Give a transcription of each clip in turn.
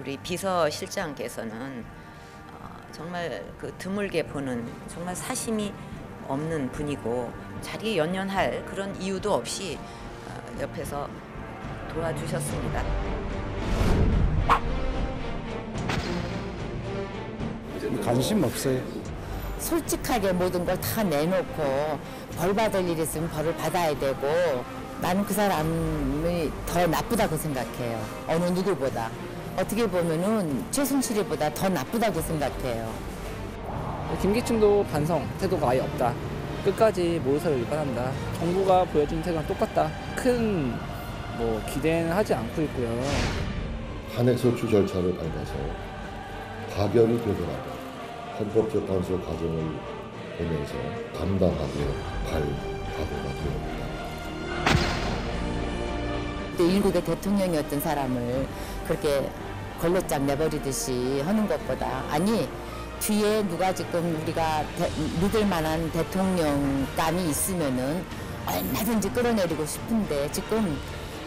우리 비서실장께서는 정말 그 드물게 보는 정말 사심이 없는 분이고 자리에 연연할 그런 이유도 없이 옆에서 도와주셨습니다. 관심 없어요. 솔직하게 모든 걸 다 내놓고 벌 받을 일 있으면 벌을 받아야 되고 나는 그 사람이 더 나쁘다고 생각해요. 어느 누구보다. 어떻게 보면은 최순실이보다 더 나쁘다고 생각해요. 김기춘도 반성 태도가 아예 없다. 끝까지 모의사를 위반한다. 정부가 보여준 태도랑 똑같다. 큰 기대는 하지 않고 있고요. 탄핵소추 절차를 밟아서 파견이 되더라도 헌법재판소 과정을 보면서 담담하게 각오가 되었다. 일국의 대통령이었던 사람을 그렇게 걸로짝 내버리듯이 하는 것보다 아니 뒤에 누가 지금 우리가 믿을 만한 대통령감이 있으면은 얼마든지 끌어내리고 싶은데 지금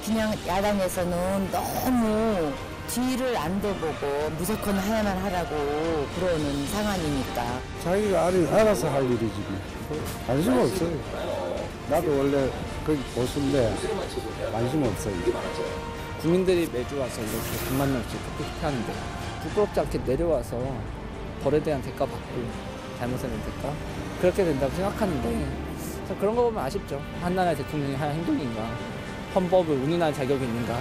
그냥 야당에서는 너무 뒤를 안 대보고 무조건 하야만 하라고 그러는 상황이니까. 자기가 알아서 할 일이지. 관심 없어요. 나도 원래 거기 보수인데 관심 없어요. 국민들이 매주 와서 이렇게 100만 명씩 투표하는데 부끄럽지 않게 내려와서 벌에 대한 대가 받고 잘못에 대한 대가 그렇게 된다고 생각하는데 그런 거 보면 아쉽죠. 한 나라의 대통령이 할 행동인가 헌법을 운운할 자격이 있는가.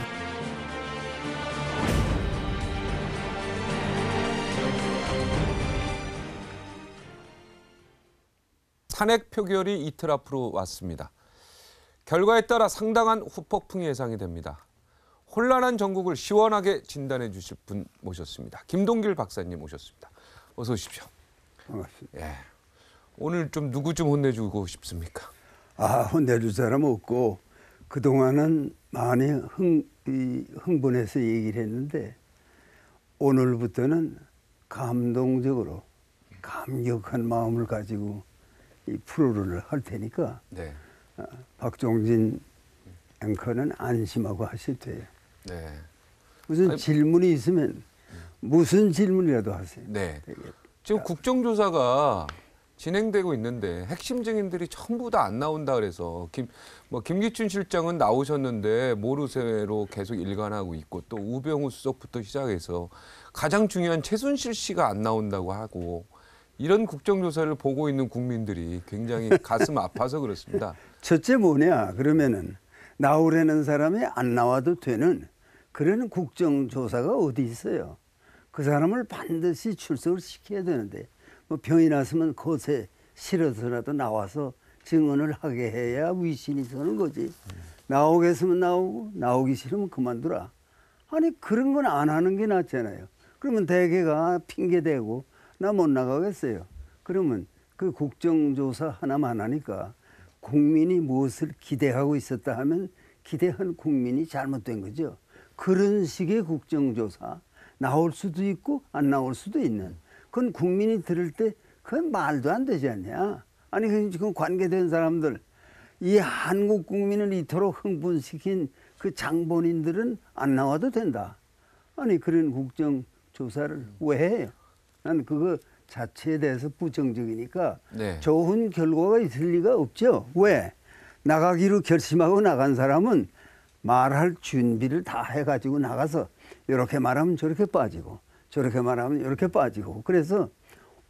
탄핵 표결이 이틀 앞으로 왔습니다. 결과에 따라 상당한 후폭풍이 예상이 됩니다. 혼란한 전국을 시원하게 진단해 주실 분 모셨습니다. 김동길 박사님 모셨습니다. 어서 오십시오. 반갑습니다. 예. 오늘 좀 누구 좀 혼내주고 싶습니까? 혼내줄 사람 없고 그동안은 많이 흥분해서 얘기를 했는데 오늘부터는 감동적으로 감격한 마음을 가지고 이 프로를 할 테니까 네. 박종진 앵커는 안심하고 하실 돼요. 네. 무슨 질문이 있으면 무슨 질문이라도 하세요. 네. 지금 국정조사가 진행되고 있는데 핵심 증인들이 전부 다 안 나온다 그래서 김기춘 실장은 나오셨는데 모르쇠로 계속 일관하고 있고 또 우병우 수석부터 시작해서 가장 중요한 최순실 씨가 안 나온다고 하고 이런 국정조사를 보고 있는 국민들이 굉장히 가슴 아파서 그렇습니다. 첫째 뭐냐 그러면은 나오려는 사람이 안 나와도 되는 그런 국정조사가 어디 있어요. 그 사람을 반드시 출석을 시켜야 되는데 병이 났으면 곳에 실어서라도 나와서 증언을 하게 해야 위신이 서는 거지. 나오겠으면 나오고 나오기 싫으면 그만두라. 아니 그런 건 안 하는 게 낫잖아요. 그러면 대개가 핑계대고 나 못 나가겠어요. 그러면 그 국정조사 하나만 하니까 국민이 무엇을 기대하고 있었다 하면 기대한 국민이 잘못된 거죠. 그런 식의 국정조사 나올 수도 있고 안 나올 수도 있는 그건 국민이 들을 때 그건 말도 안 되지 않냐. 아니 지금 관계된 사람들 이 한국 국민을 이토록 흥분시킨 그 장본인들은 안 나와도 된다. 아니 그런 국정조사를 왜 해요? 난 그거 자체에 대해서 부정적이니까 네. 좋은 결과가 있을 리가 없죠. 왜? 나가기로 결심하고 나간 사람은 말할 준비를 다 해가지고 나가서 이렇게 말하면 저렇게 빠지고 저렇게 말하면 이렇게 빠지고 그래서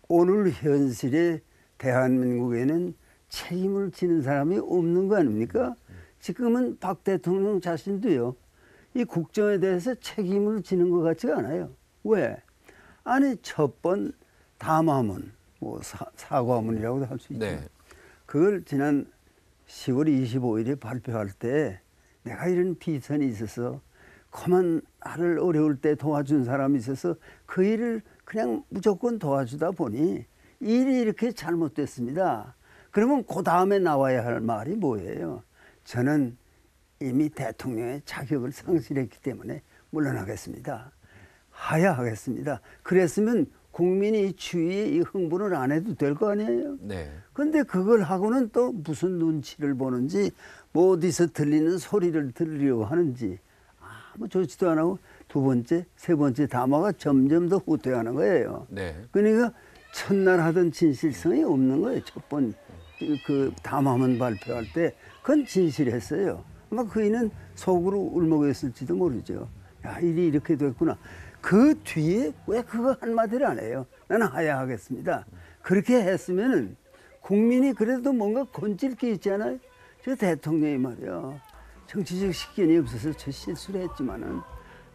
오늘 현실에 대한민국에는 책임을 지는 사람이 없는 거 아닙니까? 지금은 박 대통령 자신도요. 이 국정에 대해서 책임을 지는 것 같지가 않아요. 왜? 아니 첫 번 담화문, 사과문이라고도 할 수 있죠. 네. 그걸 지난 10월 25일에 발표할 때 내가 이런 비선이 있어서 그만 나를 어려울 때 도와준 사람이 있어서 그 일을 그냥 무조건 도와주다 보니 일이 이렇게 잘못됐습니다. 그러면 그 다음에 나와야 할 말이 뭐예요? 저는 이미 대통령의 자격을 상실했기 때문에 물러나겠습니다. 하야하겠습니다. 그랬으면 국민이 추위에 이 흥분을 안 해도 될 거 아니에요? 네. 근데 그걸 하고는 또 무슨 눈치를 보는지 뭐 어디서 들리는 소리를 들으려고 하는지 아무 조치도 안 하고 두 번째, 세 번째 담화가 점점 더 후퇴하는 거예요. 네. 그러니까 첫날 하던 진실성이 없는 거예요. 첫 번 그 담화문 발표할 때 그건 진실했어요. 아마 그이는 속으로 울먹였을지도 모르죠. 야, 일이 이렇게 됐구나. 그 뒤에 왜 그거 한마디를 안 해요? 나는 하야하겠습니다. 그렇게 했으면은 국민이 그래도 뭔가 건질 게 있잖아요. 저 대통령이 말이야. 정치적 식견이 없어서 저 실수를 했지만은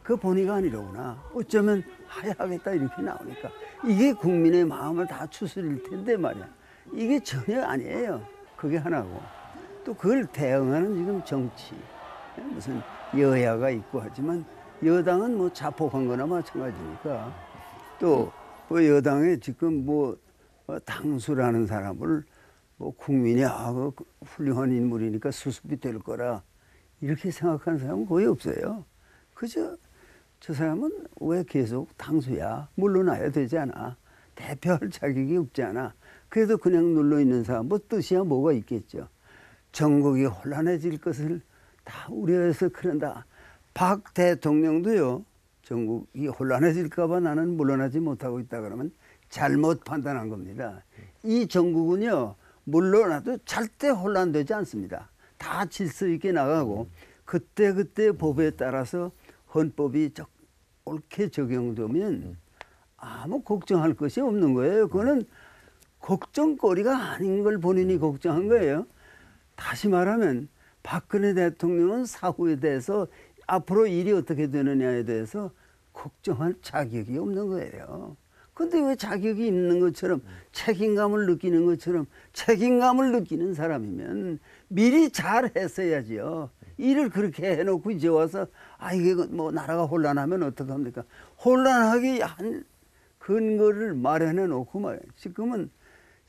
그 본의가 아니로구나. 어쩌면 하야하겠다 이렇게 나오니까 이게 국민의 마음을 다 추스릴 텐데 말이야. 이게 전혀 아니에요. 그게 하나고 또 그걸 대응하는 지금 정치 무슨 여야가 있고 하지만 여당은 뭐 자폭한 거나 마찬가지니까 또 뭐 여당에 지금 뭐 당수라는 사람을 뭐 국민이 그 훌륭한 인물이니까 수습이 될 거라 이렇게 생각하는 사람은 거의 없어요. 그저 저 사람은 왜 계속 당수야? 물러나야 되지 않아? 대표할 자격이 없지 않아? 그래도 그냥 눌러 있는 사람 뭐 뜻이야 뭐가 있겠죠. 전국이 혼란해질 것을 다 우려해서 그런다. 박 대통령도요. 전국이 혼란해질까 봐 나는 물러나지 못하고 있다 그러면 잘못 판단한 겁니다. 이 전국은요. 물러나도 절대 혼란되지 않습니다. 다 질서 있게 나가고 그때그때 법에 따라서 헌법이 옳게 적용되면 아무 걱정할 것이 없는 거예요. 그거는 걱정거리가 아닌 걸 본인이 걱정한 거예요. 다시 말하면 박근혜 대통령은 사후에 대해서 앞으로 일이 어떻게 되느냐에 대해서 걱정할 자격이 없는 거예요. 근데 왜 자격이 있는 것처럼 책임감을 느끼는 것처럼 책임감을 느끼는 사람이면 미리 잘 했어야지요. 일을 그렇게 해놓고 이제 와서 이게 뭐 나라가 혼란하면 어떡합니까? 혼란하게 한 근거를 마련해 놓고 말이에요. 지금은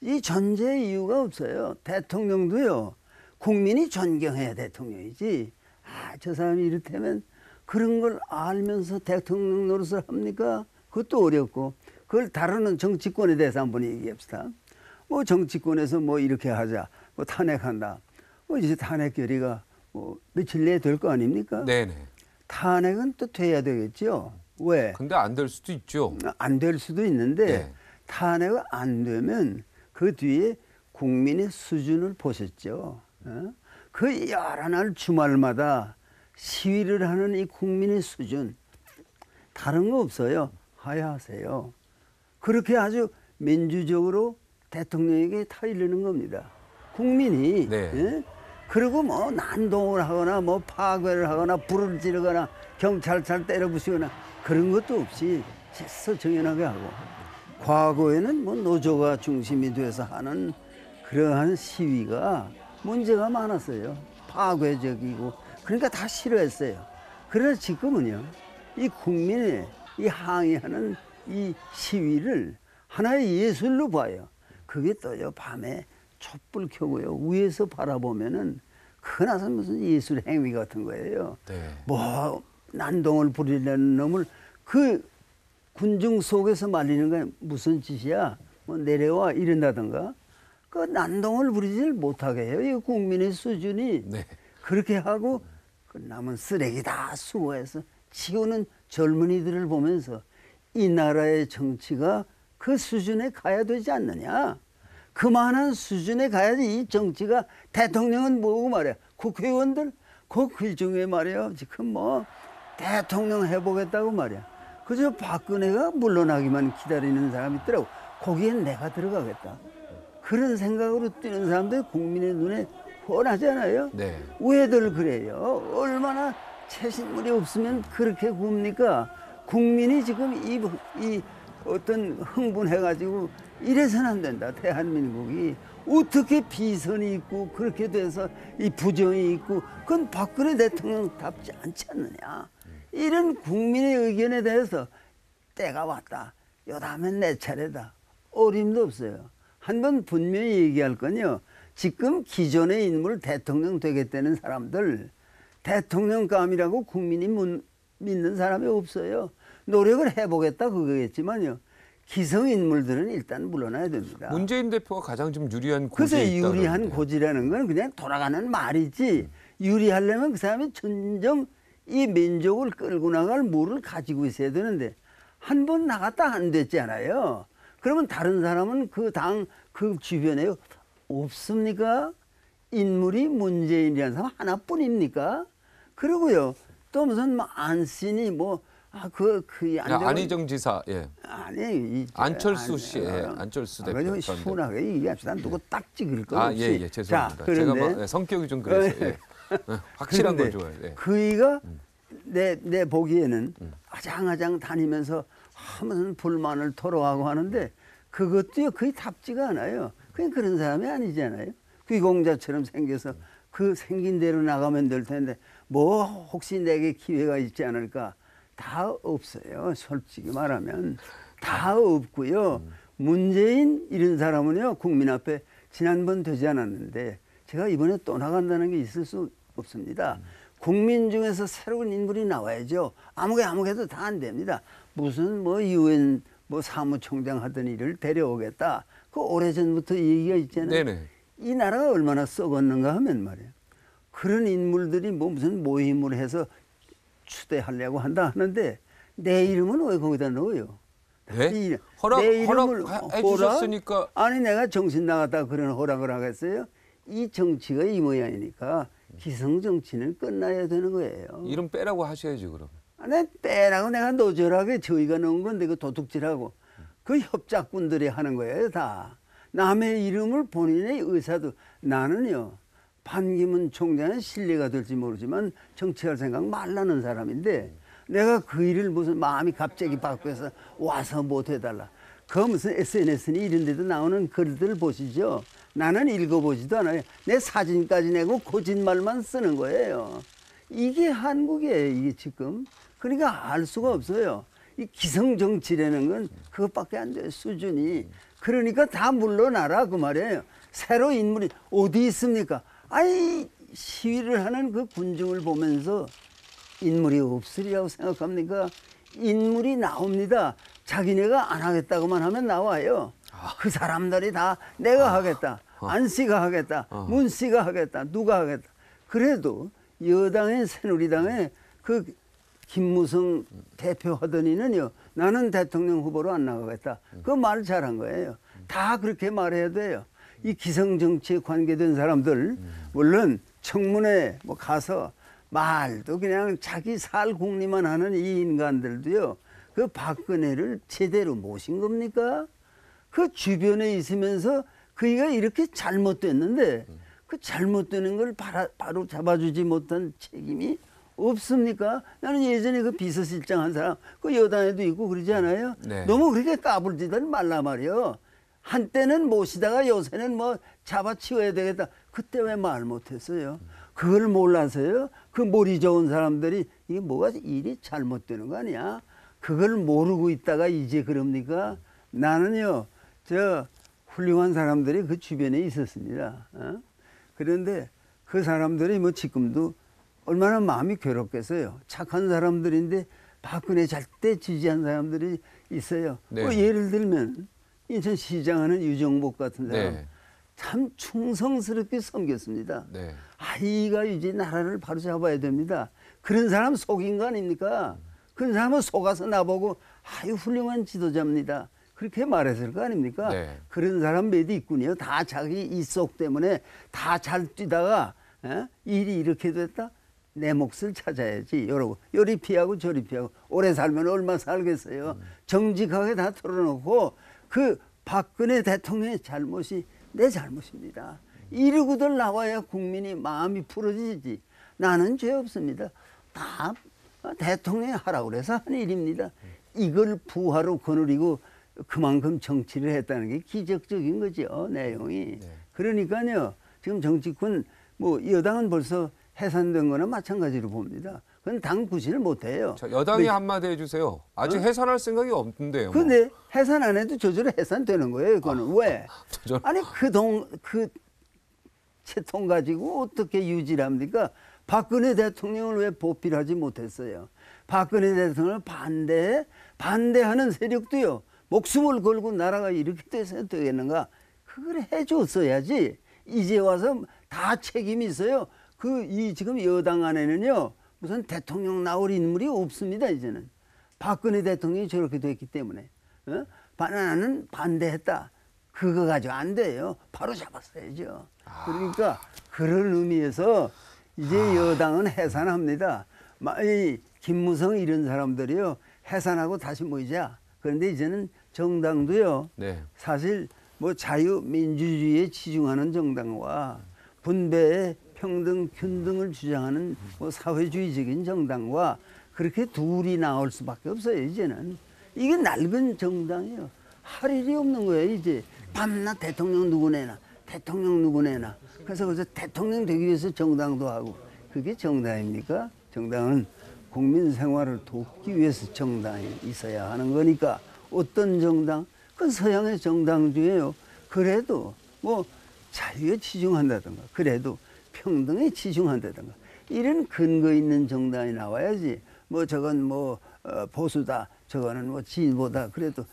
이 전제의 이유가 없어요. 대통령도요. 국민이 존경해야 대통령이지. 저 사람이 이렇다면 그런 걸 알면서 대통령 노릇을 합니까? 그것도 어렵고 그걸 다루는 정치권에 대해서 한번 얘기합시다. 뭐 정치권에서 뭐 이렇게 하자, 뭐 탄핵한다. 뭐 이제 탄핵 결의가 뭐 며칠 내에 될 거 아닙니까? 네네. 탄핵은 또 돼야 되겠죠. 왜? 근데 안 될 수도 있죠. 안 될 수도 있는데 네. 탄핵이 안 되면 그 뒤에 국민의 수준을 보셨죠. 그 여러 날 주말마다 시위를 하는 이 국민의 수준 다른 거 없어요. 하야하세요. 그렇게 아주 민주적으로 대통령에게 타이르는 겁니다. 국민이 네. 예? 그리고 뭐 난동을 하거나 뭐 파괴를 하거나 불을 지르거나 경찰차 때려부시거나 그런 것도 없이 질서 정연하게 하고 과거에는 뭐 노조가 중심이 돼서 하는 그러한 시위가 문제가 많았어요. 파괴적이고 그러니까 다 싫어했어요. 그러나 지금은요. 이 국민의 이 항의하는 이 시위를 하나의 예술로 봐요. 그게 또요 밤에 촛불 켜고요 위에서 바라보면은 그거 나서 무슨 예술 행위 같은 거예요. 네. 뭐 난동을 부리려는 놈을 그 군중 속에서 말리는 건 무슨 짓이야? 뭐 내려와 이런다든가 그 난동을 부리질 못하게 해요. 이 국민의 수준이 네. 그렇게 하고 그 남은 쓰레기 다 수거해서 치우는 젊은이들을 보면서 이 나라의 정치가 그 수준에 가야 되지 않느냐. 그만한 수준에 가야지 이 정치가 대통령은 뭐고 말이야. 국회의원들 그 중에 말이야. 지금 뭐 대통령 해보겠다고 말이야. 그저 박근혜가 물러나기만 기다리는 사람이 있더라고. 거기엔 내가 들어가겠다. 그런 생각으로 뛰는 사람들 국민의 눈에 훤하잖아요. 네. 왜들 그래요? 얼마나 최신물이 없으면 그렇게 굽니까? 국민이 지금 이 어떤 흥분해가지고 이래서는 안 된다. 대한민국이 어떻게 비선이 있고 그렇게 돼서 이 부정이 있고 그건 박근혜 대통령답지 않지 않느냐. 이런 국민의 의견에 대해서 때가 왔다. 요 다음엔 내 차례다. 어림도 없어요. 한 번 분명히 얘기할 건요. 지금 기존의 인물 대통령 되겠다는 사람들 대통령감이라고 국민이 믿는 사람이 없어요. 노력을 해보겠다 그거겠지만요. 기성 인물들은 일단 물러나야 됩니다. 문재인 대표가 가장 좀 유리한 그래서 고지에 있다 유리한 그러는데. 고지라는 건 그냥 돌아가는 말이지 유리하려면 그 사람이 전정 이 민족을 끌고 나갈 물을 가지고 있어야 되는데 한 번 나갔다 안 됐잖아요. 그러면 다른 사람은 그 당 그 주변에 없습니까? 인물이 문재인이라는 사람 하나뿐입니까? 그리고요 또 무슨 뭐 안신이 안희정 지사, 예. 아니 안철수 씨, 예. 안철수 대표. 그냥 시원하게 얘기합시다. 누구 딱 찍을 거 아, 없이. 예, 죄송합니다. 자, 제가 그런데 뭐, 성격이 좀 그래서 예. 확실한 걸 좋아해요. 예. 그이가 내 보기에는 아장아장 다니면서 무슨 불만을 토로하고 하는데 그것도요 거의 답지가 않아요. 그냥 그런 사람이 아니잖아요. 귀공자처럼 생겨서 그 생긴 대로 나가면 될 텐데 뭐 혹시 내게 기회가 있지 않을까? 다 없어요. 솔직히 말하면 다 없고요. 문재인 이런 사람은요 국민 앞에 지난번 되지 않았는데 제가 이번에 또 나간다는 게 있을 수 없습니다. 국민 중에서 새로운 인물이 나와야죠. 아무개도 다 안 됩니다. 무슨 뭐 유엔 뭐 사무총장 하던 일을 데려오겠다. 그 오래전부터 얘기가 있잖아요. 네네. 이 나라가 얼마나 썩었는가 하면 말이에요. 그런 인물들이 뭐 무슨 모임을 해서 추대하려고 한다 하는데 내 이름은 왜 거기다 넣어요? 네? 내 이름을 허락해 주셨으니까. 아니 내가 정신 나갔다 그런 허락을 하겠어요? 이 정치가 이 모양이니까 기성 정치는 끝나야 되는 거예요. 이름 빼라고 하셔야지 그럼. 아니 빼라고 내가 노절하게 저희가 넣은 건데 그 도둑질하고 그 협작꾼들이 하는 거예요 다. 남의 이름을 본인의 의사도 나는요. 반기문 총장은 신뢰가 될지 모르지만 정치할 생각 말라는 사람인데 내가 그 일을 무슨 마음이 갑자기 바뀌어서 와서 못 해달라. 그 무슨 SNS니 이런 데도 나오는 글들 보시죠. 나는 읽어보지도 않아요. 내 사진까지 내고 거짓말만 쓰는 거예요. 이게 한국이에요 이게 지금. 그러니까 알 수가 없어요. 이 기성정치라는 건 그것밖에 안 돼요 수준이. 그러니까 다 물러나라 그 말이에요. 새로 인물이 어디 있습니까? 아니 시위를 하는 그 군중을 보면서 인물이 없으리라고 생각합니까? 인물이 나옵니다. 자기네가 안 하겠다고만 하면 나와요. 그 사람들이 다 내가 하겠다. 안 씨가 하겠다. 문 씨가 하겠다. 누가 하겠다. 그래도 여당의 새누리당의 그 김무성 대표 하더니는요. 나는 대통령 후보로 안 나가겠다. 그 말 잘한 거예요. 다 그렇게 말해야 돼요. 이 기성정치에 관계된 사람들 물론 청문회 뭐 가서 말도 그냥 자기 살 궁리만 하는 이 인간들도요. 그 박근혜를 제대로 모신 겁니까? 그 주변에 있으면서 그이가 이렇게 잘못됐는데 그 잘못되는 걸 바로 잡아주지 못한 책임이 없습니까? 나는 예전에 그 비서실장 한 사람 그 여당에도 있고 그러지 않아요? 네. 너무 그렇게 까불지들 말라 말이요. 한때는 모시다가 요새는 뭐 잡아치워야 되겠다. 그때 왜 말 못했어요? 그걸 몰라서요. 그 머리 좋은 사람들이 이게 뭐가 일이 잘못되는 거 아니야? 그걸 모르고 있다가 이제 그럽니까? 나는요. 저 훌륭한 사람들이 그 주변에 있었습니다. 그런데 그 사람들이 뭐 지금도 얼마나 마음이 괴롭겠어요. 착한 사람들인데 박근혜 절대 지지한 사람들이 있어요. 네. 뭐 예를 들면 인천시장 하는 유정복 같은 사람. 네. 참 충성스럽게 섬겼습니다. 네. 이가 이제 나라를 바로 잡아야 됩니다. 그런 사람 속인 거 아닙니까? 그런 사람은 속아서 나보고 훌륭한 지도자입니다. 그렇게 말했을 거 아닙니까? 네. 그런 사람 몇 있군요. 다 자기 이속 때문에 다 잘 뛰다가 일이 이렇게 됐다? 내 몫을 찾아야지. 이러고 요리 피하고 저리 피하고 오래 살면 얼마 살겠어요. 정직하게 다 털어놓고 그 박근혜 대통령의 잘못이 내 잘못입니다. 이러고들 나와야 국민이 마음이 풀어지지. 나는 죄 없습니다. 다 대통령이 하라고 그래서 한 일입니다. 이걸 부하로 거느리고 그만큼 정치를 했다는 게 기적적인 거죠. 내용이. 네. 그러니까요. 지금 정치권 뭐 여당은 벌써 해산된 거나 마찬가지로 봅니다. 그건 당 구실을 못해요. 자, 여당이 한마디 해주세요. 아직 해산할 생각이 없는데요. 뭐. 근데 해산 안 해도 저절로 해산되는 거예요. 그거는 왜? 아니 그 채통 가지고 어떻게 유지를 합니까? 박근혜 대통령을 왜 보필하지 못했어요? 박근혜 대통령을 반대하는 세력도요. 목숨을 걸고 나라가 이렇게 돼서 되겠는가? 그걸 해줬어야지. 이제 와서 다 책임이 있어요. 지금 여당 안에는요. 무슨 대통령 나올 인물이 없습니다. 이제는 박근혜 대통령이 저렇게 됐기 때문에 나는 반대했다. 그거 가지고 안 돼요. 바로 잡았어야죠. 그러니까 그런 의미에서 이제 여당은 해산합니다. 이 김무성 이런 사람들이요 해산하고 다시 모이자. 그런데 이제는 정당도요. 네. 사실 뭐 자유민주주의에 치중하는 정당과 분배의 평등 균등을 주장하는 뭐 사회주의적인 정당과 그렇게 둘이 나올 수밖에 없어요. 이제는 이게 낡은 정당이에요. 할 일이 없는 거예요. 이제 밤낮 대통령 누구 내나 대통령 누구 내나. 그래서 대통령 되기 위해서 정당도 하고 그게 정당입니까? 정당은 국민 생활을 돕기 위해서 정당이 있어야 하는 거니까 어떤 정당? 그건 서양의 정당주의예요. 그래도 뭐 자유에 치중한다든가 그래도 평등에 치중한다든가 이런 근거 있는 정당이 나와야지 뭐 저건 뭐 보수다 저거는 뭐 진보다 그래도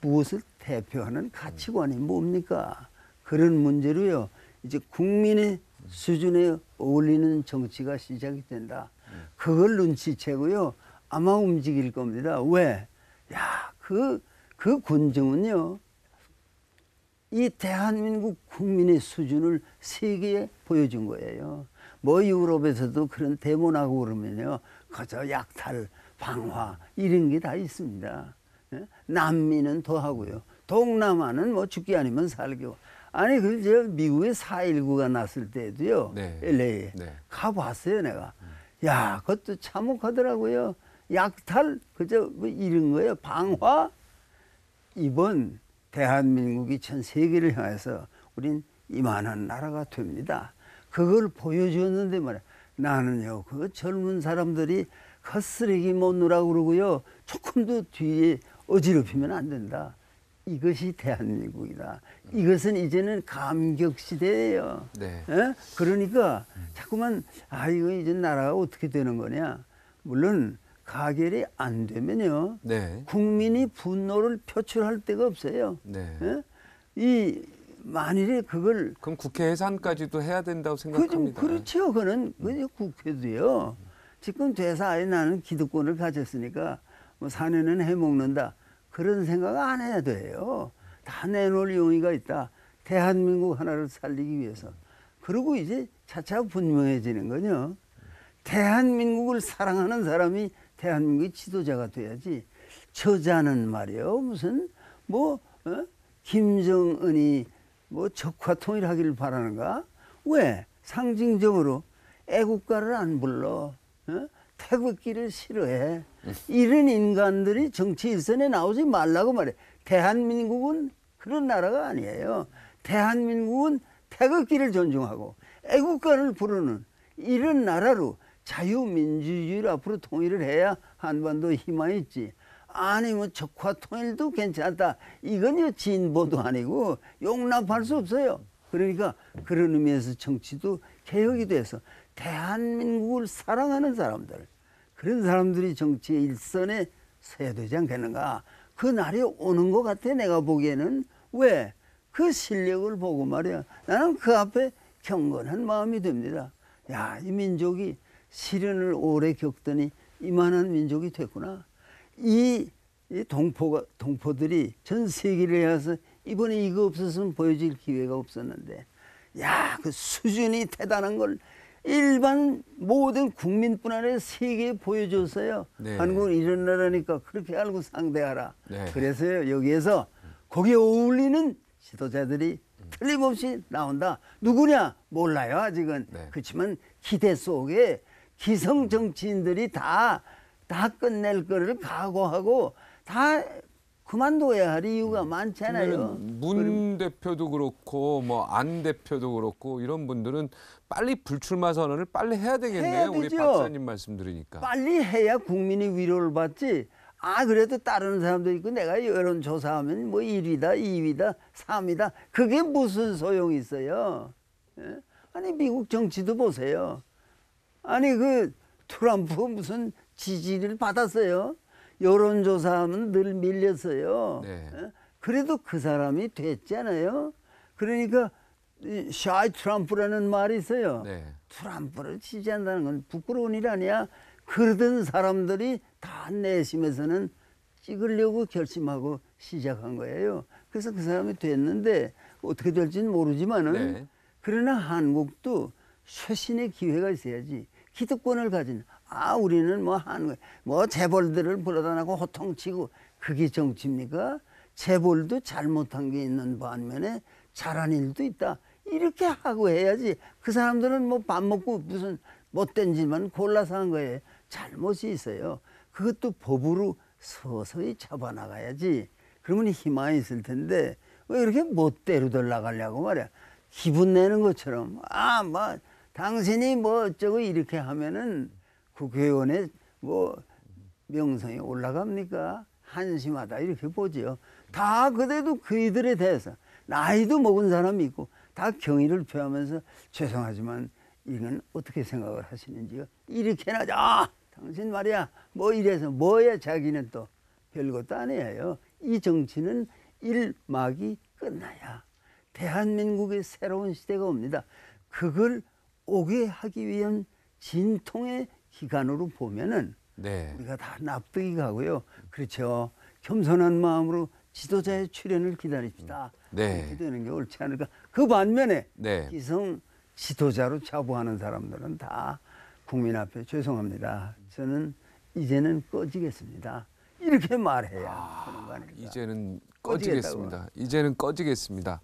무엇을 대표하는 가치관이 뭡니까? 그런 문제로요 이제 국민의 수준에 어울리는 정치가 시작이 된다. 그걸 눈치채고요 아마 움직일 겁니다. 왜? 야, 그 군정은요 이 대한민국 국민의 수준을 세계에 보여준 거예요. 뭐 유럽에서도 그런 데모나고 그러면요 그저 약탈, 방화 이런 게 다 있습니다. 남미는 더 하고요. 동남아는 뭐 죽기 아니면 살기고. 아니 저 미국에 4.19가 났을 때도요. 네. LA에 네. 가봤어요 내가. 야 그것도 참혹하더라고요. 약탈 그저 뭐 이런 거예요. 방화. 이번 대한민국이 전 세계를 향해서 우린 이만한 나라가 됩니다. 그걸 보여주었는데 말이야. 나는요 그 젊은 사람들이 헛쓰레기 못 놀라고 그러고요. 조금도 뒤에 어지럽히면 안 된다. 이것이 대한민국이다. 이것은 이제는 감격 시대예요. 네. 에? 그러니까 자꾸만 이거 이제 나라가 어떻게 되는 거냐. 물론 가결이 안 되면요. 네. 국민이 분노를 표출할 데가 없어요. 네. 에? 이 만일에 그걸 그럼 국회 해산까지도 해야 된다고 생각합니다. 그렇죠. 그거는 국회도요. 지금 대사에 나는 기득권을 가졌으니까 뭐 사내는 해먹는다. 그런 생각 안 해야 돼요. 다 내놓을 용의가 있다. 대한민국 하나를 살리기 위해서. 그리고 이제 차차 분명해지는 건요. 대한민국을 사랑하는 사람이 대한민국의 지도자가 돼야지. 저자는 말이요. 무슨 김정은이 뭐 적화 통일하기를 바라는가? 왜? 상징적으로 애국가를 안 불러. 태극기를 싫어해. 이런 인간들이 정치 일선에 나오지 말라고 말해. 대한민국은 그런 나라가 아니에요. 대한민국은 태극기를 존중하고 애국가를 부르는 이런 나라로 자유민주주의를 앞으로 통일을 해야 한반도 희망이 있지. 아니 뭐 적화 통일도 괜찮다. 이건요 진보도 아니고 용납할 수 없어요. 그러니까 그런 의미에서 정치도 개혁이 돼서 대한민국을 사랑하는 사람들 그런 사람들이 정치의 일선에 서야 되지 않겠는가. 그 날이 오는 것 같아 내가 보기에는. 왜? 그 실력을 보고 말이야. 나는 그 앞에 경건한 마음이 듭니다. 야, 이 민족이 시련을 오래 겪더니 이만한 민족이 됐구나. 이 동포들이 전 세계를 향해서 이번에 이거 없었으면 보여줄 기회가 없었는데 야, 그 수준이 대단한 걸 일반 모든 국민뿐 아니라 세계에 보여줬어요. 네. 한국은 이런 나라니까 그렇게 알고 상대하라. 네. 그래서 여기에서 거기에 어울리는 지도자들이 틀림없이 나온다. 누구냐? 몰라요 아직은. 네. 그렇지만 기대 속에 기성 정치인들이 다 끝낼 거를 각오하고 다 그만둬야 할 이유가 많잖아요. 문 대표도 그렇고 뭐 안 대표도 그렇고 이런 분들은 빨리 불출마 선언을 빨리 해야 되겠네요. 해야 우리 되죠. 박사님 말씀 들으니까. 빨리 해야 국민이 위로를 받지. 그래도 따르는 사람도 있고 내가 여론조사하면 뭐 1위다 2위다 3위다 그게 무슨 소용이 있어요. 예? 아니 미국 정치도 보세요. 아니 그 트럼프 무슨 지지를 받았어요. 여론조사하면 늘 밀렸어요. 네. 예? 그래도 그 사람이 됐잖아요. 그러니까 샤이 트럼프라는 말이 있어요. 네. 트럼프를 지지한다는 건 부끄러운 일 아니야. 그러던 사람들이 다 내심에서는 찍으려고 결심하고 시작한 거예요. 그래서 그 사람이 됐는데 어떻게 될지는 모르지만은 네. 그러나 한국도 쇄신의 기회가 있어야지. 기득권을 가진 우리는 뭐 재벌들을 불러다 놓고 호통치고 그게 정치입니까? 재벌도 잘못한 게 있는 반면에 잘한 일도 있다. 이렇게 하고 해야지. 그 사람들은 뭐 밥 먹고 무슨 못된 짓만 골라서 한 거예요. 잘못이 있어요. 그것도 법으로 서서히 잡아나가야지. 그러면 희망이 있을 텐데 왜 이렇게 멋대로들 나가려고 말이야. 기분 내는 것처럼 뭐 당신이 뭐 어쩌고 이렇게 하면은 국회의원의 뭐 명성이 올라갑니까? 한심하다 이렇게 보지요. 다 그래도 그이들에 대해서 나이도 먹은 사람이 있고 다 경의를 표하면서 죄송하지만 이건 어떻게 생각을 하시는지요? 이렇게나 당신 말이야 뭐 이래서 뭐야 자기는 또 별것도 아니에요. 이 정치는 일막이 끝나야 대한민국의 새로운 시대가 옵니다. 그걸 오게 하기 위한 진통의 기간으로 보면은 네. 우리가 다 납득이 가고요. 그렇죠. 겸손한 마음으로 지도자의 출현을 기다립시다. 네. 이렇게 되는 게 옳지 않을까. 그 반면에 네. 기성 지도자로 자부하는 사람들은 다 국민 앞에 죄송합니다. 저는 이제는 꺼지겠습니다. 이렇게 말해야 하는 거 아닙니까? 이제는 꺼지겠다고. 꺼지겠습니다. 이제는 꺼지겠습니다.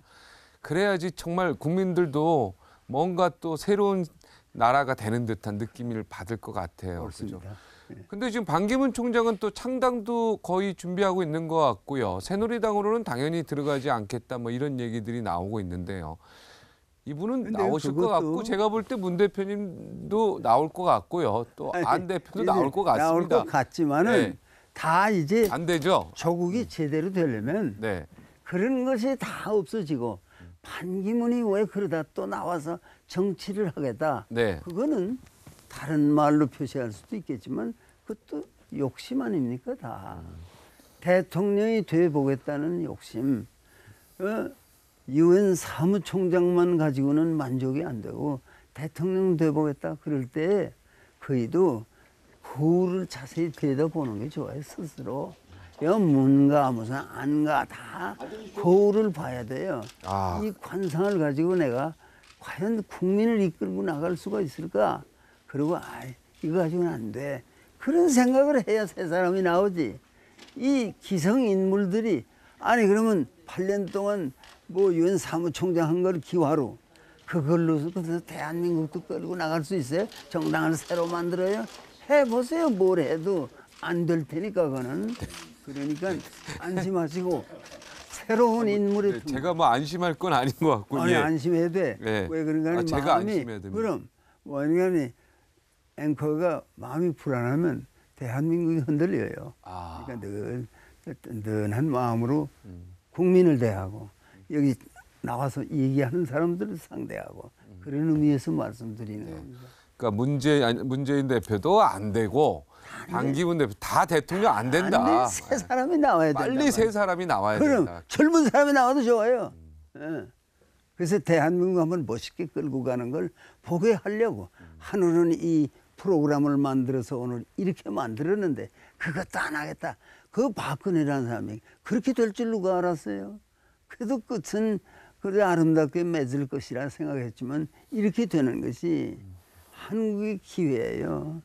그래야지 정말 국민들도 뭔가 또 새로운 나라가 되는 듯한 느낌을 받을 것 같아요. 그죠? 옳습니다. 근데 지금 반기문 총장은 또 창당도 거의 준비하고 있는 것 같고요. 새누리당으로는 당연히 들어가지 않겠다 뭐 이런 얘기들이 나오고 있는데요. 이분은 근데 나오실 것 그것도- 같고 제가 볼 때 문 대표님도 나올 것 같고요. 또 안 대표도 나올 것 같습니다. 나올 것 같지만은 네. 다 이제 안 되죠? 조국이 제대로 되려면 네. 그런 것이 다 없어지고 반기문이 왜 그러다 또 나와서 정치를 하겠다. 네. 그거는 다른 말로 표시할 수도 있겠지만 그것도 욕심 아닙니까 다. 대통령이 돼보겠다는 욕심. 유엔 사무총장만 가지고는 만족이 안 되고 대통령 돼보겠다 그럴 때 그이도 거울을 자세히 들여다보는 게 좋아요 스스로. 문가 무슨 안가 다 거울을 봐야 돼요. 아. 이 관상을 가지고 내가 과연 국민을 이끌고 나갈 수가 있을까? 그리고 이거 가지고는 안 돼. 그런 생각을 해야 새 사람이 나오지. 이 기성 인물들이 그러면 8년 동안 뭐 유엔 사무총장 한 걸 기화로 그걸로서 그래서 대한민국도 끌고 나갈 수 있어요? 정당을 새로 만들어요? 해보세요. 뭘 해도 안 될 테니까 그거는. 그러니까 안심하시고 새로운 인물의 네, 제가 뭐 안심할 건 아닌 것 같고. 안심해야 돼. 네. 왜 그런가 하면 제가 마음이 안심해야 됩니다. 그럼 뭐냐니 앵커가 마음이 불안하면 대한민국이 흔들려요. 그러니까 늘 든든한 마음으로 국민을 대하고 여기 나와서 얘기하는 사람들을 상대하고 그런 의미에서 말씀드리는 겁니다. 그러니까 문재인 대표도 안 되고 반기문 대표 다 대통령 안 된다. 새 사람이 나와야 된다. 빨리 새 사람이 나와야 그럼 된다. 젊은 사람이 나와도 좋아요. 예. 그래서 대한민국 한번 멋있게 끌고 가는 걸 보게 하려고 하늘은 이 프로그램을 만들어서 오늘 이렇게 만들었는데 그것도 안 하겠다. 그 박근혜라는 사람이 그렇게 될 줄 누가 알았어요? 그래도 끝은 그래 아름답게 맺을 것이라 생각했지만 이렇게 되는 것이 한국의 기회예요.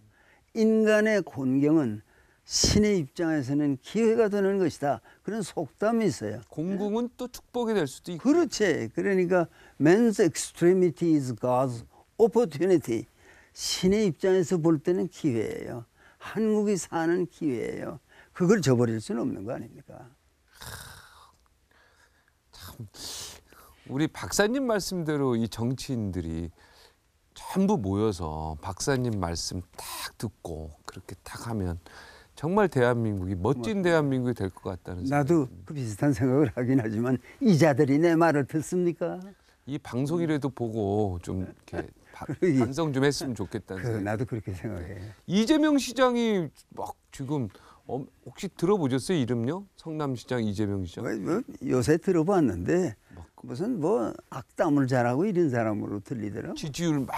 인간의 곤경은 신의 입장에서는 기회가 되는 것이다. 그런 속담이 있어요. 공궁은 또 축복이 될 수도 있고. 그렇지. 그러니까 man's extremity is God's opportunity. 신의 입장에서 볼 때는 기회예요. 한국이 사는 기회예요. 그걸 저버릴 수는 없는 거 아닙니까? 우리 박사님 말씀대로 이 정치인들이 전부 모여서 박사님 말씀 딱 듣고 그렇게 딱 하면 정말 대한민국이 멋진 대한민국이 될 것 같다는 생각이 나도 듭니다. 그 비슷한 생각을 하긴 하지만 이자들이 내 말을 듣습니까? 이 방송이라도 보고 좀 이렇게 그러게. 반성 좀 했으면 좋겠다는 생각. 나도 그렇게 생각해. 이재명 시장이 막 지금 혹시 들어보셨어요 이름요? 성남시장 이재명 시장. 뭐 요새 들어봤는데 무슨 뭐 악담을 잘하고 이런 사람으로 들리더라고. 지지율 막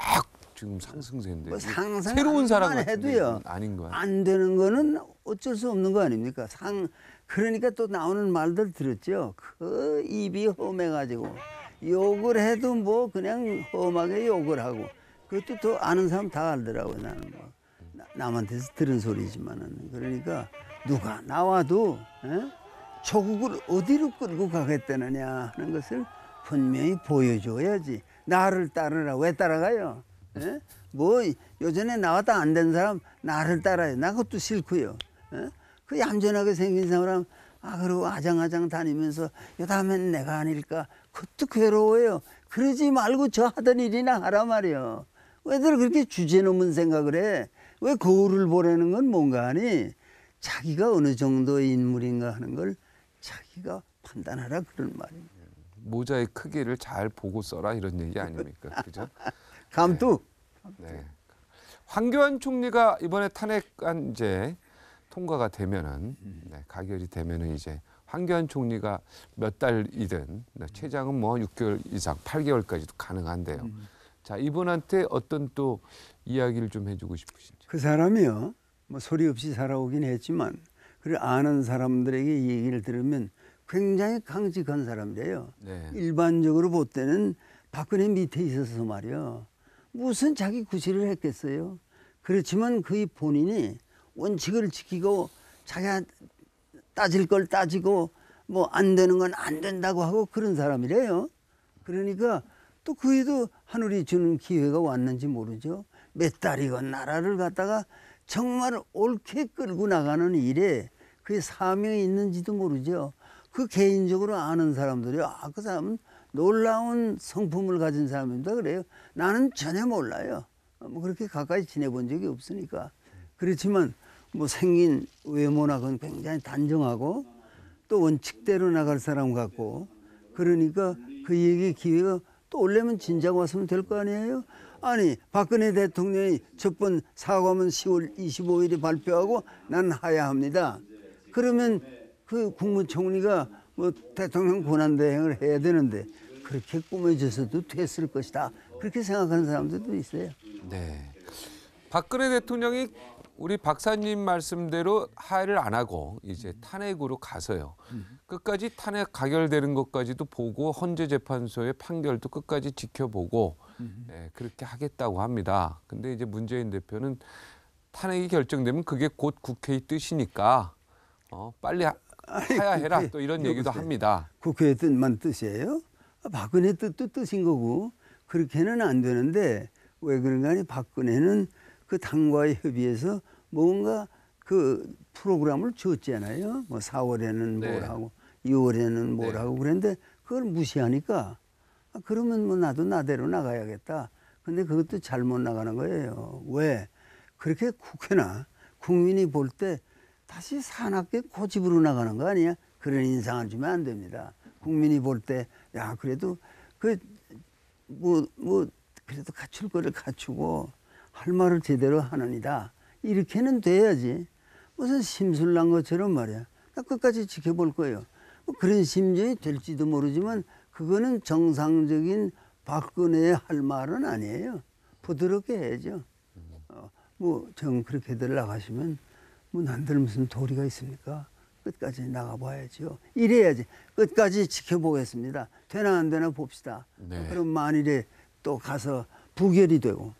지금 상승세인데 뭐 상상 새로운 사람 안 같은데 해도요. 이건 아닌 거야. 안 되는 거는 어쩔 수 없는 거 아닙니까? 그러니까 또 나오는 말들 들었죠. 그 입이 험해가지고 욕을 해도 뭐 그냥 험하게 욕을 하고 그것도 또 아는 사람 다 알더라고요. 나는 뭐 남한테서 들은 소리지만은 그러니까 누가 나와도 조국을 어디로 끌고 가겠다느냐 하는 것을 분명히 보여줘야지. 나를 따르라. 왜 따라가요? 뭐 요전에 나왔다 안 된 사람 나를 따라요. 나 그것도 싫고요. 그 얌전하게 생긴 사람 그리고 아장아장 다니면서 요 다음엔 내가 아닐까 그것도 괴로워요. 그러지 말고 저 하던 일이나 하라 말이요. 왜들 그렇게 주제넘은 생각을 해? 왜 거울을 보라는 건 뭔가 하니 자기가 어느 정도의 인물인가 하는 걸 자기가 판단하라 그런 말입니다. 모자의 크기를 잘 보고 써라 이런 얘기 아닙니까? 그죠? 감독. 네. 황교안 총리가 이번에 탄핵안제 통과가 되면은 가결이 되면은 이제 황교안 총리가 몇 달이든 최장은 뭐 6개월 이상 8개월까지도 가능한데요. 자, 이분한테 어떤 또 이야기를 좀 해주고 싶으신지. 그 사람이요. 뭐 소리 없이 살아오긴 했지만 그래 아는 사람들에게 이 얘기를 들으면 굉장히 강직한 사람이래요. 네. 일반적으로 볼 때는 박근혜 밑에 있어서 말이요. 무슨 자기 구실을 했겠어요. 그렇지만 그의 본인이 원칙을 지키고 자기가 따질 걸 따지고 뭐 안 되는 건 안 된다고 하고 그런 사람이래요. 그러니까 또 그에도 하늘이 주는 기회가 왔는지 모르죠. 몇 달이건 나라를 갖다가 정말 옳게 끌고 나가는 일에 그의 사명이 있는지도 모르죠. 그 개인적으로 아는 사람들이 그 사람은 놀라운 성품을 가진 사람입니다. 그래요. 나는 전혀 몰라요. 뭐 그렇게 가까이 지내본 적이 없으니까. 그렇지만 뭐 생긴 외모나 그건 굉장히 단정하고 또 원칙대로 나갈 사람 같고 그러니까 그 얘기 기회가 또 올려면 진작 왔으면 될 거 아니에요. 아니 박근혜 대통령이 첫번 사과문 10월 25일에 발표하고 난 하야합니다. 그러면 그 국무총리가 뭐 대통령 권한대행을 해야 되는데 그렇게 꾸며져서도 됐을 것이다. 그렇게 생각하는 사람들도 있어요. 네. 박근혜 대통령이 우리 박사님 말씀대로 하야를 안 하고 이제 탄핵으로 가서요. 끝까지 탄핵 가결되는 것까지도 보고 헌재재판소의 판결도 끝까지 지켜보고 네, 그렇게 하겠다고 합니다. 근데 이제 문재인 대표는 탄핵이 결정되면 그게 곧 국회의 뜻이니까 빨리 하야해라 또 이런 얘기도 합니다. 국회의 뜻만 뜻이에요? 박근혜 뜻도 뜻인 거고 그렇게는 안 되는데 왜 그런가 하니 박근혜는 그 당과의 협의에서 뭔가 그 프로그램을 줬잖아요. 뭐 4월에는 네. 뭘 하고 6월에는 뭘 네. 하고 그랬는데 그걸 무시하니까 그러면 뭐 나도 나대로 나가야겠다. 근데 그것도 잘못 나가는 거예요. 왜? 그렇게 국회나 국민이 볼 때 다시 사납게 고집으로 나가는 거 아니야? 그런 인상을 주면 안 됩니다. 국민이 볼 때 야 그래도 그래도 갖출 거를 갖추고 할 말을 제대로 하느니다. 이렇게는 돼야지. 무슨 심술난 것처럼 말이야. 나 끝까지 지켜볼 거예요. 뭐 그런 심정이 될지도 모르지만 그거는 정상적인 박근혜의 할 말은 아니에요. 부드럽게 해야죠. 정 그렇게들 나가시면 뭐 난들 무슨 도리가 있습니까? 끝까지 나가봐야죠. 이래야지. 끝까지 지켜보겠습니다. 되나 안 되나 봅시다. 네. 그럼 만일에 또 가서 부결이 되고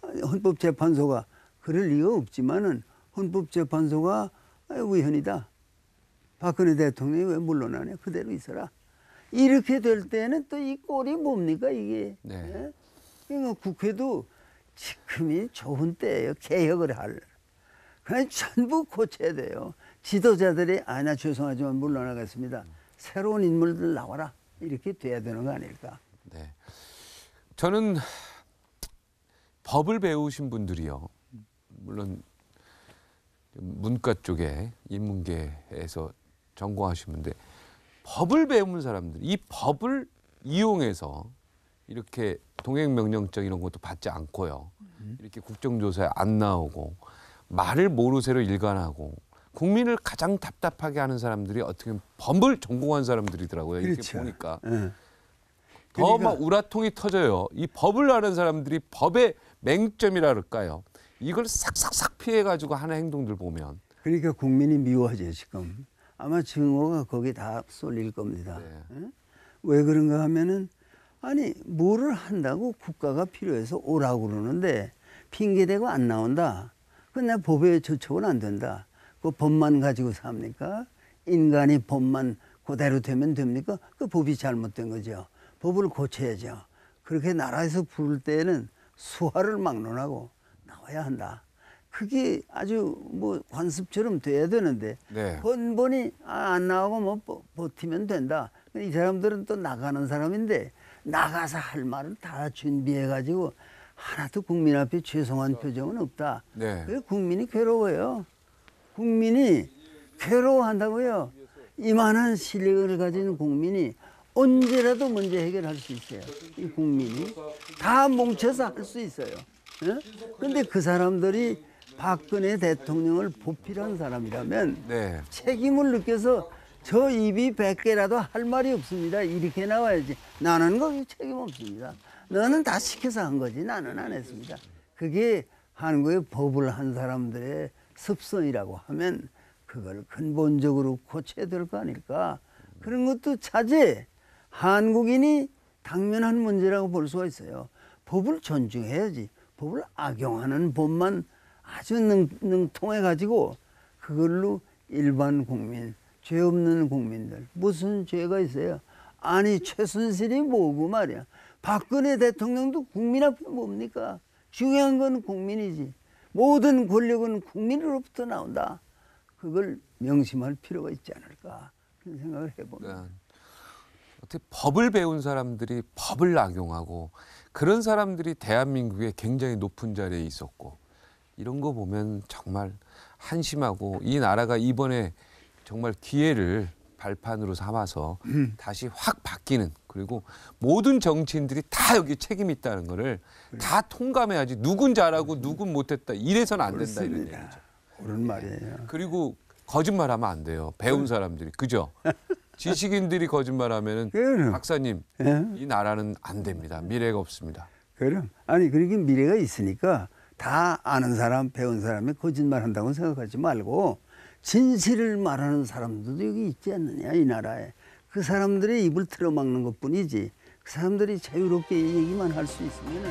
헌법재판소가 그럴 리가 없지만은 헌법재판소가 우연이다. 박근혜 대통령이 왜 물러나냐. 그대로 있어라. 이렇게 될 때는 또 이 꼴이 뭡니까 이게. 네. 그러니까 국회도 지금이 좋은 때예요. 개혁을 할. 그냥 전부 고쳐야 돼요. 지도자들이 나 죄송하지만 물러나겠습니다. 새로운 인물들 나와라. 이렇게 돼야 되는 거 아닐까. 네. 저는 법을 배우신 분들이요. 물론 문과 쪽에 인문계에서 전공하신 분데 법을 배운 사람들, 이 법을 이용해서 이렇게 동행명령장 이런 것도 받지 않고요. 이렇게 국정조사에 안 나오고 말을 모르쇠로 일관하고 국민을 가장 답답하게 하는 사람들이 어떻게 보면 법을 전공한 사람들이더라고요. 이렇게 그렇죠. 보니까. 네. 더 그러니까- 막 우라통이 터져요. 이 법을 아는 사람들이 법의 맹점이라 그럴까요? 이걸 싹싹싹 피해가지고 하는 행동들 보면. 그러니까 국민이 미워하죠 지금. 아마 증오가 거기 다 쏠릴 겁니다. 네. 응? 왜 그런가 하면은 아니 뭐를 한다고 국가가 필요해서 오라고 그러는데 핑계대고 안 나온다. 그내 법에 저촉은 안 된다. 그 법만 가지고 삽니까? 인간이 법만 그대로 되면 됩니까? 그 법이 잘못된 거죠. 법을 고쳐야죠. 그렇게 나라에서 부를 때는 수화를 막론하고 나와야 한다. 그게 아주 뭐 관습처럼 돼야 되는데 네. 번번이 안 나오고 뭐 버티면 된다. 이 사람들은 또 나가는 사람인데 나가서 할 말을 다 준비해 가지고 하나도 국민 앞에 죄송한 표정은 없다. 네. 그래서 국민이 괴로워요. 국민이 괴로워한다고요. 이만한 실력을 가진 국민이 언제라도 문제 해결할 수 있어요. 이 국민이 다 뭉쳐서 할 수 있어요. 그런데 그 사람들이 박근혜 대통령을 보필한 사람이라면 네. 책임을 느껴서 저 입이 100개라도 할 말이 없습니다. 이렇게 나와야지. 나는 거기 책임 없습니다. 너는 다 시켜서 한 거지. 나는 안 했습니다. 그게 한국의 법을 한 사람들의 습성이라고 하면 그걸 근본적으로 고쳐야 될 거 아닐까. 그런 것도 차제. 한국인이 당면한 문제라고 볼 수가 있어요. 법을 존중해야지. 법을 악용하는 법만 아주 능통해 가지고 그걸로 일반 국민, 죄 없는 국민들 무슨 죄가 있어요? 아니 최순실이 뭐고 말이야. 박근혜 대통령도 국민 앞에 뭡니까? 중요한 건 국민이지. 모든 권력은 국민으로부터 나온다. 그걸 명심할 필요가 있지 않을까 그런 생각을 해봅니다. 그러니까 어떻게 법을 배운 사람들이 법을 악용하고 그런 사람들이 대한민국에 굉장히 높은 자리에 있었고 이런 거 보면 정말 한심하고 이 나라가 이번에 정말 기회를 발판으로 삼아서 다시 확 바뀌는 그리고 모든 정치인들이 다 여기 책임이 있다는 거를 다 통감해야지 누군 잘하고 누군 못했다 이래서는 안 된다 이런 얘기죠. 그런 말이에요. 그리고 거짓말하면 안 돼요. 배운 사람들이 그죠? 지식인들이 거짓말하면은 그럼. 박사님 예? 이 나라는 안 됩니다. 미래가 없습니다. 그럼 아니 그렇게 미래가 있으니까 다 아는 사람 배운 사람이 거짓말한다고 생각하지 말고 진실을 말하는 사람들도 여기 있지 않느냐 이 나라에. 그 사람들의 입을 틀어막는 것뿐이지 그 사람들이 자유롭게 얘기만 할 수 있으면